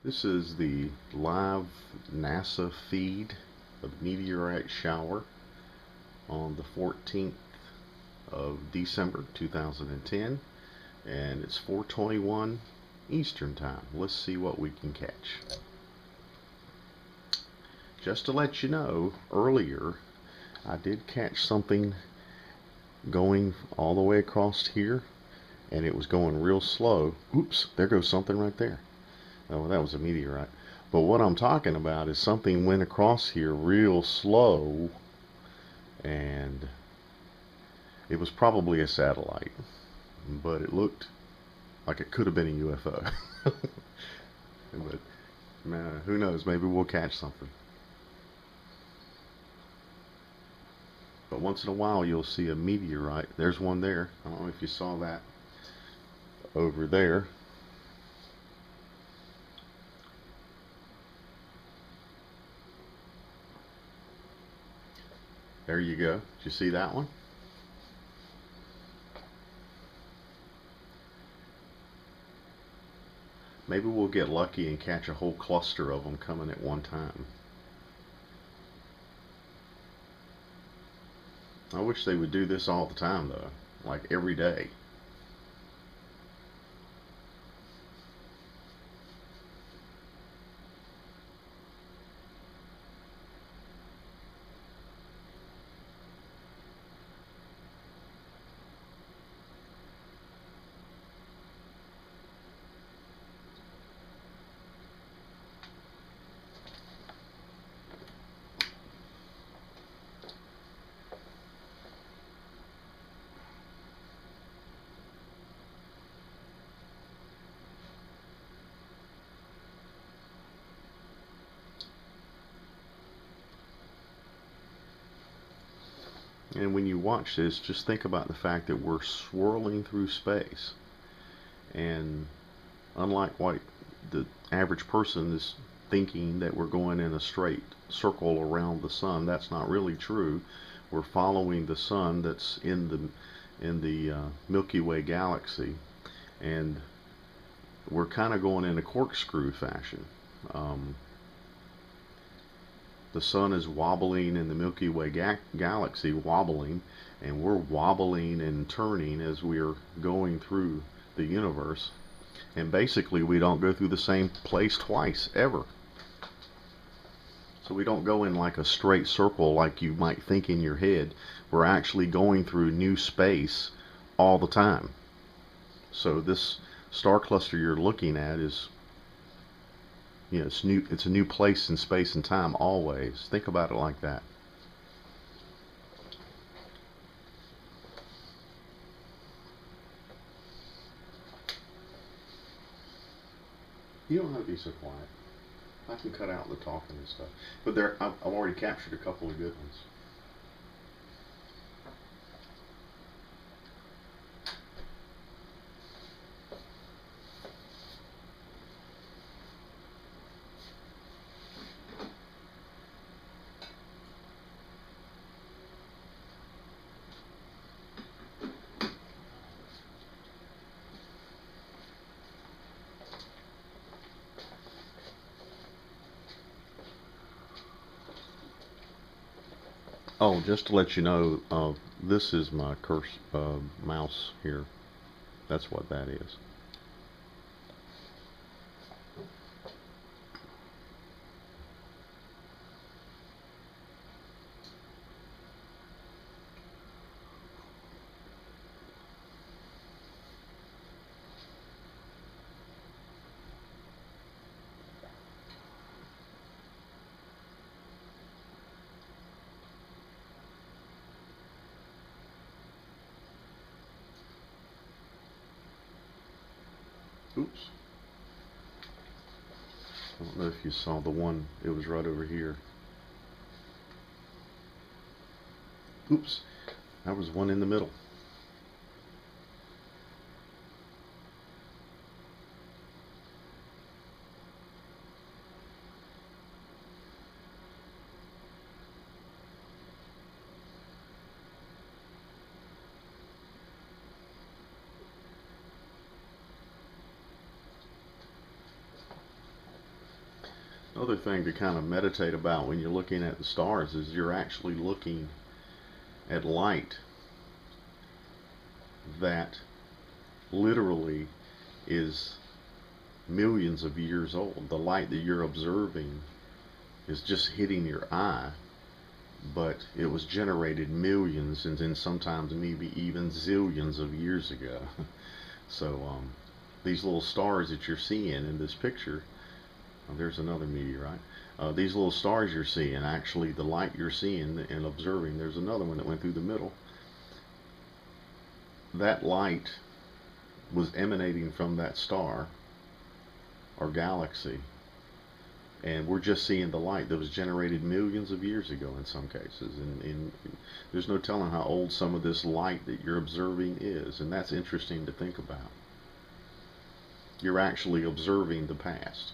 This is the live NASA feed of meteorite shower on the 14th of December 2010, and it's 4:21 Eastern time. Let's see what we can catch. Just to let you know, earlier I did catch something going all the way across here, and it was going real slow. Oops, there goes something right there. Oh, that was a meteorite. But what I'm talking about is something went across here real slow, and it was probably a satellite, but it looked like it could have been a UFO. But who knows, maybe we'll catch something. But once in a while you'll see a meteorite. There's one there. I don't know if you saw that over there. There you go. Did you see that one? Maybe we'll get lucky and catch a whole cluster of them coming at one time. I wish they would do this all the time though, like every day. And when you watch this, just think about the fact that we're swirling through space. And unlike what the average person is thinking, that we're going in a straight circle around the sun, that's not really true. We're following the sun that's in the Milky Way galaxy, and we're kind of going in a corkscrew fashion. The sun is wobbling in the Milky Way galaxy, wobbling, and we're wobbling and turning as we're going through the universe. And basically we don't go through the same place twice ever. So we don't go in like a straight circle like you might think in your head. We're actually going through new space all the time. So this star cluster you're looking at is, you know, it's a new place in space and time always. Think about it like that. You don't have to be so quiet. I can cut out the talking and stuff. But I've already captured a couple of good ones. Oh, just to let you know, this is my mouse here. That's what that is. Oops. I don't know if you saw the one, it was right over here. Oops. That was one in the middle. Other thing to kind of meditate about when you're looking at the stars is you're actually looking at light that literally is millions of years old. The light that you're observing is just hitting your eye, but it was generated millions and then sometimes maybe even zillions of years ago. So these little stars that you're seeing in this picture, there's another meteorite. These little stars you're seeing, actually the light you're seeing and observing, there's another one that went through the middle. That light was emanating from that star or galaxy, and we're just seeing the light that was generated millions of years ago in some cases, and there's no telling how old some of this light that you're observing is, and that's interesting to think about. You're actually observing the past.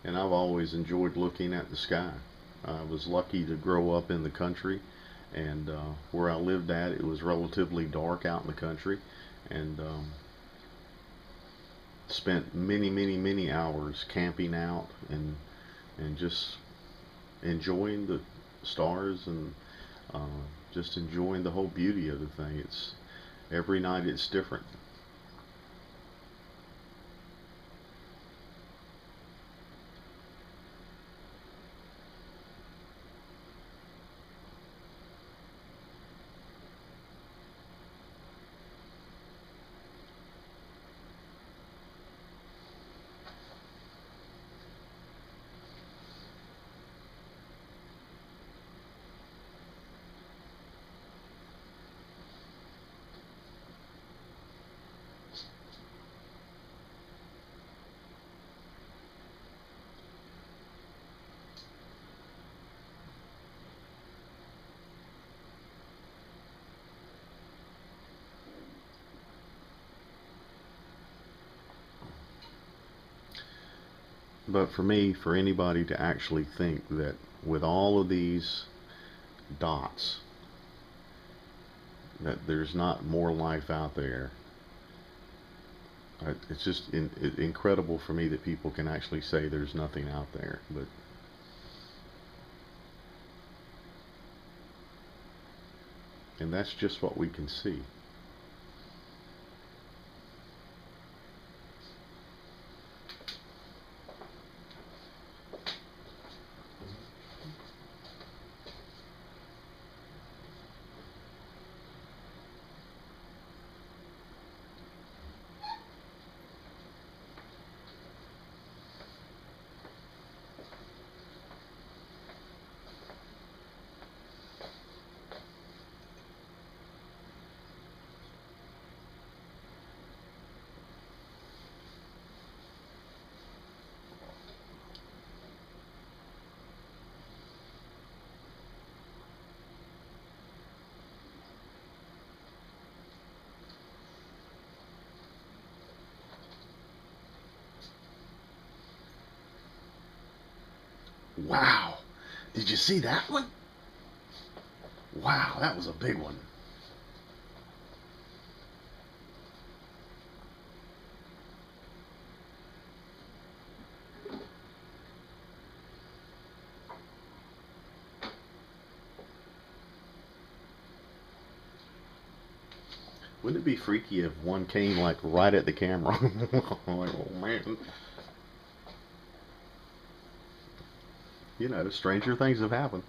And I've always enjoyed looking at the sky. I was lucky to grow up in the country, and where I lived at, it was relatively dark out in the country, and spent many hours camping out and just enjoying the stars and uh, just enjoying the whole beauty of the thing. It's every night it's different. But for me, for anybody to actually think that with all of these dots, that there's not more life out there, it's just incredible for me that people can actually say there's nothing out there. And that's just what we can see. Wow! Did you see that one? Wow, that was a big one. Wouldn't it be freaky if one came like right at the camera? I'm like, oh man. You know, stranger things have happened.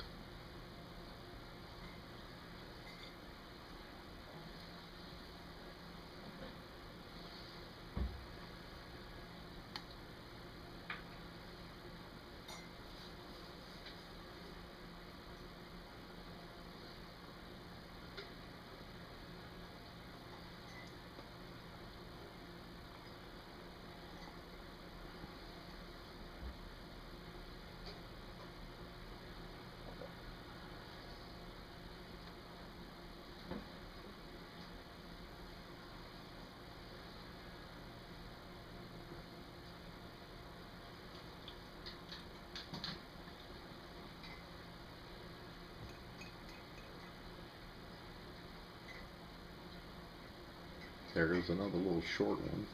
There goes another little short one.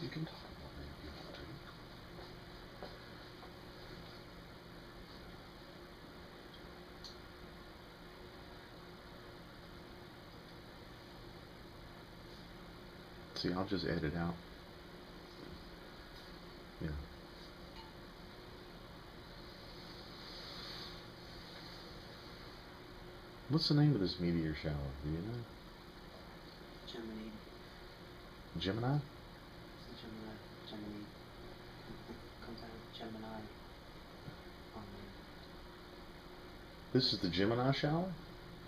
You can talk about it if you want to. See, I'll just edit out. Yeah. What's the name of this meteor shower? Do you know? Gemini. Gemini? It's a Gemini. Comes out of Gemini. This is the Gemini shower?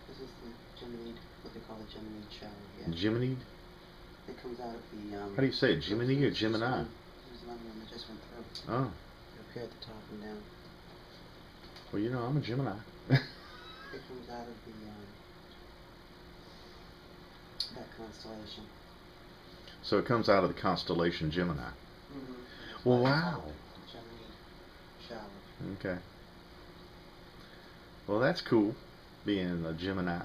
This is the Gemini, what they call the Gemini shower, yeah. Gemini? It comes out of the, How do you say it? Gemini or Gemini? There's another one that just went through. Oh. Up here at the top and down. Well, you know, I'm a Gemini. It comes out of the, that constellation. So it comes out of the constellation Gemini. Mm-hmm. Well, wow. Gemini shower. Okay. Well, that's cool, being a Gemini.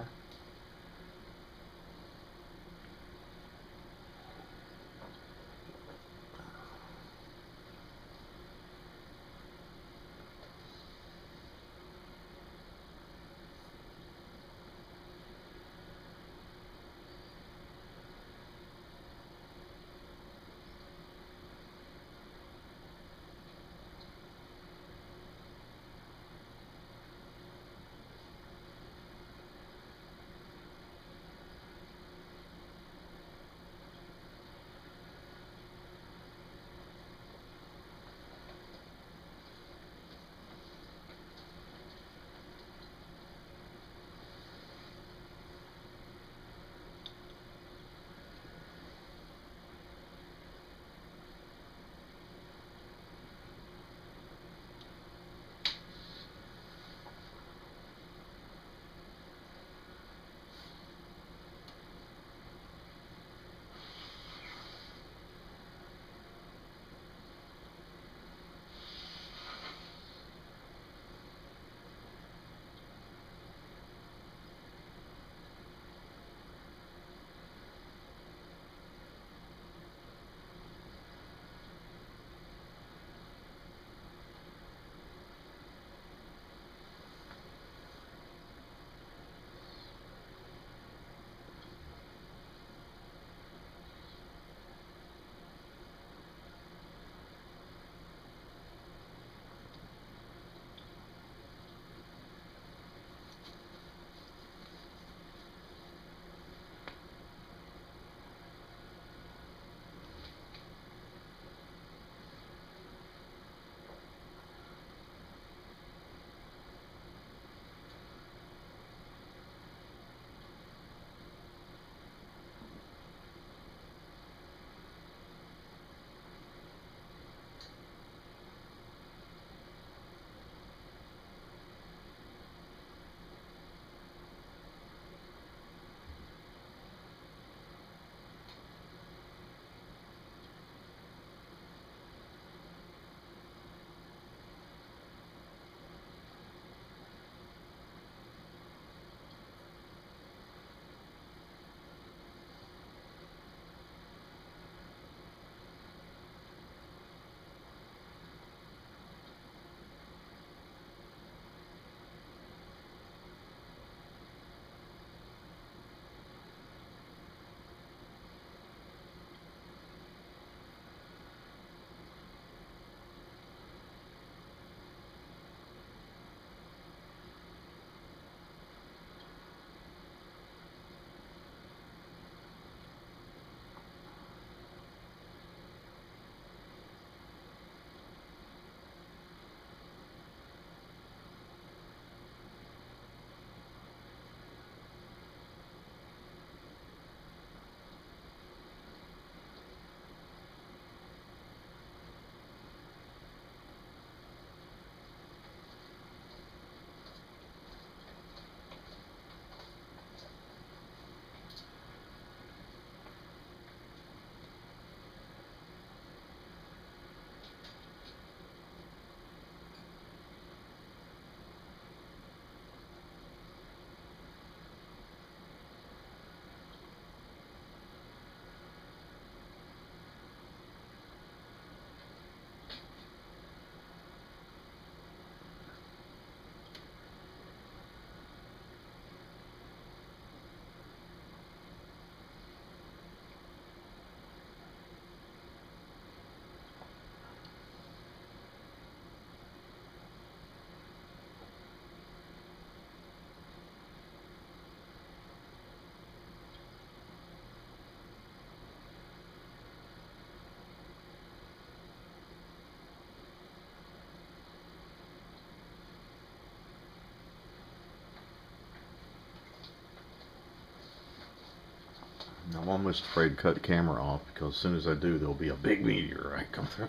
I'm almost afraid to cut the camera off because as soon as I do, there'll be a big meteorite come through.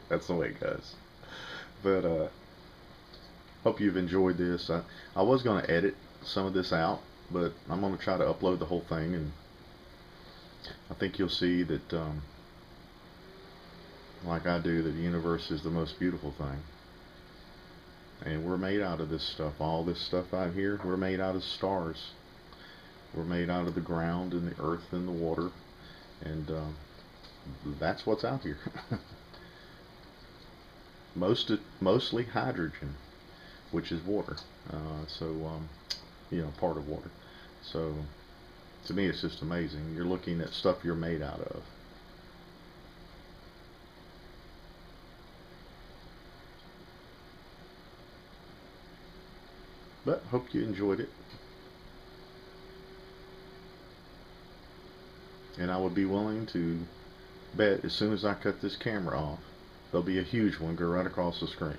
That's the way it goes. But hope you've enjoyed this. I was going to edit some of this out, but I'm going to try to upload the whole thing, and I think you'll see that, like I do, that the universe is the most beautiful thing. And we're made out of this stuff. All this stuff out here, we're made out of stars. We're made out of the ground and the earth and the water, and that's what's out here. Mostly hydrogen, which is water. Part of water. So to me, it's just amazing. You're looking at stuff you're made out of. But hope you enjoyed it. And I would be willing to bet as soon as I cut this camera off, there'll be a huge one go right across the screen.